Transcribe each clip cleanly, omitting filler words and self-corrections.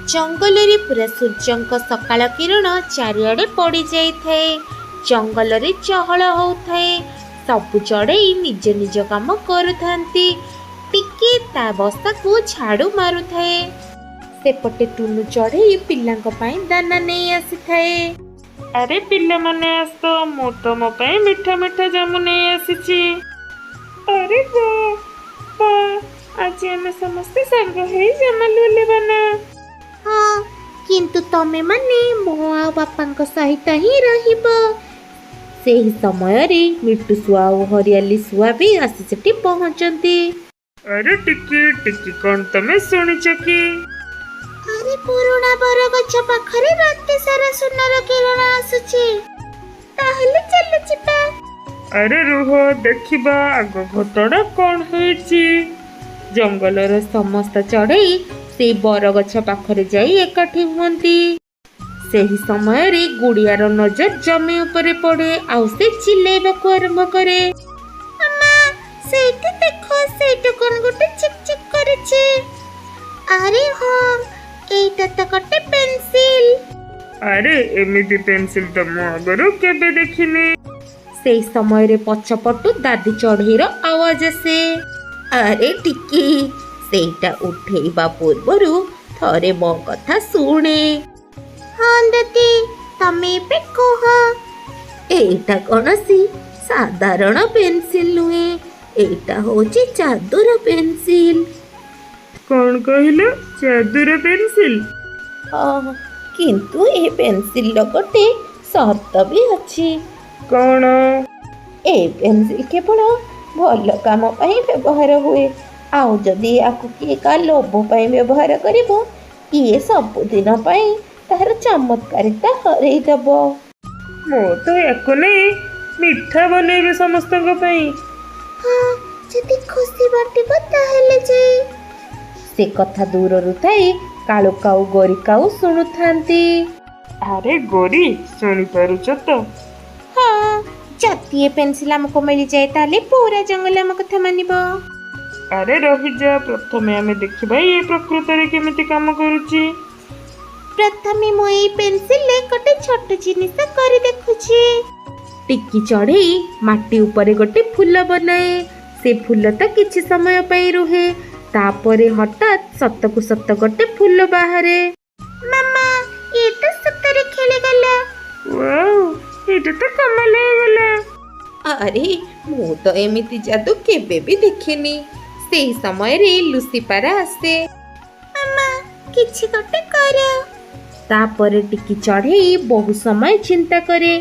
जंगल पूरा सूर्य सकाळ किरण चारिआडे पड़ जाए। जंगल चहल होए। सबु चढ़ई निज निज काम करुथांती। टिके ता बसा को झाड़ू मारुथाए। सेपटे टुनु चढ़ई पिलांक पई दाना नहीं आसी थाए। अरे पिला माने आस मु तो मो पई मीठा मीठा जामु नहीं आसीची। अरे आज आम समस्ते सांग हे जामा लुले ना। हाँ किंतु तमे माने मो आ बापांक सहित ही रहिबो। सेही समय रे मिट्टू सुआ और हरियाली सुआ भी आसी सेठी पहुंचंती। अरे टिकी टिकी कौन तमे सुनिच की? अरे पुरुणा बरगछ पाखरे राति सारा सुनार किरण आसुची। ताहले चल चिपा। अरे रुह देखिबा आग घटना कौन होईची। जंगलर समस्त चढ़ई से बरगछ पाखरे जाई एकाठी हुअंती। सेही समय रे गुड़ियार नजर जमी उपरे पड़े। आउ से चिल्लाइबाकू आरंभ करे। अम्मा सेठी देखो सेठी कोन गोटे चिक चिक करेছে। अरे हां एटा त कटे पेंसिल। अरे एमिति पेंसिल तो मु आगरो केबे देखिनी। सेही समय रे पछपटू दादी चढ़ईर आवाज आसे। अरे टिकी सेटा उठेइबा पूर्वरु थरे मो कथा सुने। हाँ दादी तमे पे कह। एटा कौनसी साधारण पेंसिल नुहे। एटा होची जादूर पेंसिल। कौन कहिलो जादूर पेंसिल? हाँ किंतु ए पेंसिल गोटे शर्त भी अच्छी। कौन? ए पेंसिल केवल भल काम पई व्यवहार हुए। आउ जदि आकु किए का लोभ पई व्यवहार करिवो किए सब दिन पई तार चमत्कारिता हरई दब। मो तो एको नहीं मिठा बनेबे समस्तक पई। हाँ जदि खुशी बाटिबो ताहेले जाई। से कथा दूररु थाई कालू काऊ गोरी काऊ सुनुथांती। अरे गोरी सुनी पारुच तो? हाँ जति पेंसिल हमको मिल जाए ताले पूरा जंगल हम कथा मानिबो। अरे रही जा प्रथमे आमे देखिबा ये प्रकृति रे केमिति काम करूची। प्रथमे मो ए पेंसिल ले गोटे छोट जिनिस करी देखुची। टिकी चढ़ई माटी ऊपर गोटे फूल बनाए। से फूल तो किछि समय पई रुहे। तापरे हठात सतकु सत गोटे फूल बाहरे। मामा ये तो सतरे खेले गला। वाओ एटा तो कमाल हो गला। अरे मु तो एमिति जादू केबे भी देखिनी। सेही समय रे लुसी पारा आसे। मामा किछि गोटे करो। तापरे टिकी चढ़ई बहु समय चिंता करे।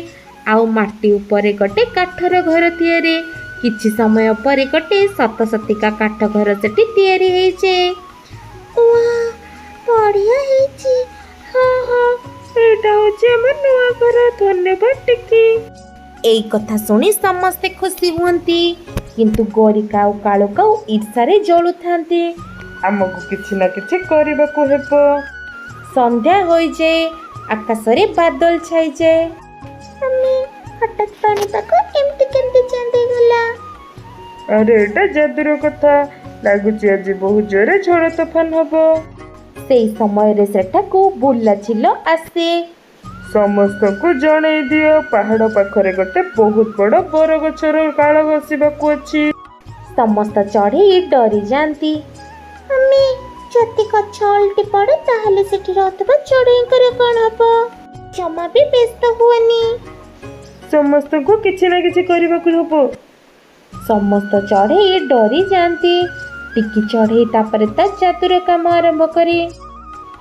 आउ माटी ऊपर गोटे काठर घर तियारे। किछि समय पर गोटे सत सतिका काठ घर सेठी तैयारी हेचे। वाह बढ़िया हेची। हाँ हाँ एटा होचे हमर नुआ घर। धन्यवाद टिकी। एई कथा सुनी समस्ते खुशी हुअंती। किंतु गोरी काऊ कालू काऊ ईर्षारे जळुथांती। हमको किछि ना किछि करबाको हेबो। संध्या होई जाए। आकाशरे बादल छाई जाए। मम्मी हठात पानी पाको एमती केमती चंदी गला। अरे एटा जादूर कथा लागुची आज बहुत जोरे झड़ तूफान हबो। सेई समय रे सेठाकू बुल्ला छिलो आसे। समस्त को जणे दियो पहाड़ पाखरे गोटे बहुत बड़ बरगछर काळ घसीबाकू अछि। समस्त चढ़ी डरी जाती। मम्मी जति गछ उल्टी पड़े ताहले सेठी रहतबा चढ़ईकर कोन हबो। जमा भी व्यस्त हुअनी। समस्त को किछि ना किछि करबाकू हबो। समस्त चढ़ई डरी जाती। टिकी चढ़ई तापरे ता जादूर काम आरंभ करे।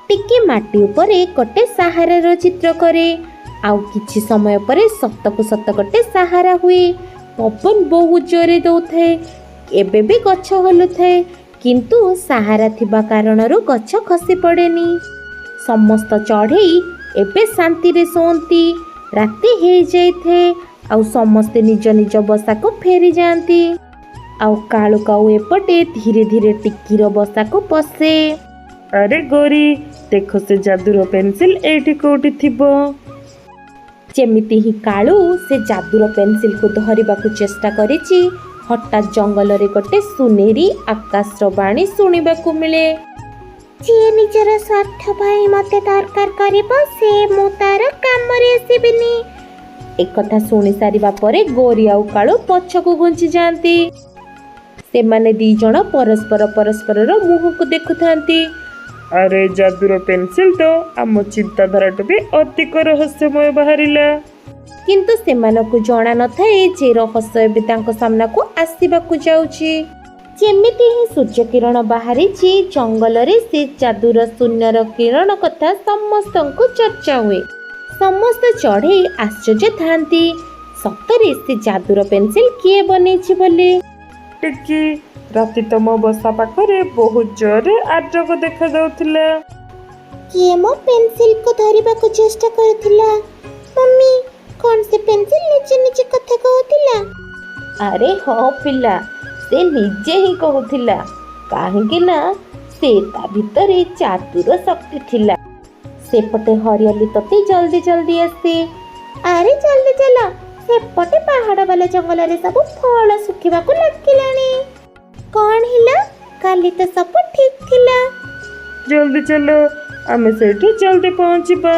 टिकी माटी उपरे गोटे सहारार चित्र करे। आउ किछि समय परे सतकु सत गोटे सहारा हुए। पवन बहुत जोरे दउथाए। एबे भी गछ हलुथाए किंतु सहारा थिबा कारणरू गछ खसी पड़ेनी। समस्त चढ़ई एबे शांति रे सोंती। राति हे जाइथे। आउ समस्ते निज निज बसा को फेरी जाती। आउ कालू काऊ एपटे धीरे धीरे टिकीर बसा को पसे। अरे गोरी देखो से जादूर पेंसिल एठी कोठी थिबो। जेमिति ही कालू से जादूर पेंसिल को धरिबाकू चेष्टा करिछि। हठात जंगल रे गोटे सुनेरी आकाशर बाणी शुणिबाकू मिले। ଯିଏ ନିଜର ସ୍ୱାର୍ଥ ପାଇଁ ମୋତେ ଦରକାର କରିବ ସେ ମୁଁ ତାର କାମରେ ଆସିବିନି। ଏକଥା ଶୁଣି ସାରିବା ପରେ ଗୌରୀ ଆଉ କାଳୁ ପଛକୁ ଘୁଞ୍ଚି ଯାଆନ୍ତି। ସେମାନେ ଦି ଜଣ ପରସ୍ପରର ମୁହଁକୁ ଦେଖୁଥାନ୍ତି। ଆରେ ଯାଦୁର ପେନସିଲ ତ ଆମ ଚିନ୍ତାଧାରାଠୁ ବି ଅଧିକ ରହସ୍ୟମୟ ବାହାରିଲା। କିନ୍ତୁ ସେମାନଙ୍କୁ ଜଣା ନଥାଏ ଯେ ରହସ୍ୟ ଏବେ ତାଙ୍କ ସାମ୍ନାକୁ ଆସିବାକୁ ଯାଉଛି। ଯେମିତି ହିଁ ସୂର୍ଯ୍ୟ କିରଣ ବାହାରିଛି ଜଙ୍ଗଲରେ ସେ ଯାଦୁର ଶୂନ୍ୟର କିରଣ କଥା ସମସ୍ତଙ୍କୁ ଚର୍ଚ୍ଚା ହୁଏ। ସମସ୍ତ ଚଢ଼େଇ ଆଶ୍ଚର୍ଯ୍ୟ ଥାନ୍ତି ସତରେ ସେ ଯାଦୁର ପେନସିଲ କିଏ ବନେଇଛି ବୋଲି। ଟିକି, ରାତି ତମ ବସା ପାଖରେ ବହୁତ ଜୋରରେ ଆଦ୍ରକ ଦେଖାଯାଉଥିଲା। କିଏ ମୋ ପେନସିଲକୁ ଧରିବାକୁ ଚେଷ୍ଟା କରୁଥିଲା? ମମ୍ମି, କଣ ସେ ପେନସିଲ ନିଜେ ନିଜେ କଥା କହୁଥିଲା? ଆରେ ହଁ ପିଲା, ସେ ନିଜେ ହିଁ କହୁଥିଲା। କାହିଁକି ନା ସେ ତା ଭିତରେ ଯାଦୁର ଶକ୍ତି ଥିଲା। ସେପଟେ ହରିଆଲି ତତେ ଜଲ୍ଦି ଜଲ୍ଦି ଆସେ। ଆରେ ଜଲ୍ଦି ଚାଲ, ସେପଟେ ପାହାଡ଼ ବାଲା ଜଙ୍ଗଲରେ ସବୁ ଫଳ ଶୁଖିବାକୁ ଲାଗିଲାଣି। କଣ ହେଲା? କାଲି ତ ସବୁ ଠିକ୍ ଥିଲା। ଜଲ୍ଦି ଚାଲ, ଆମେ ସେଇଠି ଜଲ୍ଦି ପହଞ୍ଚିବା।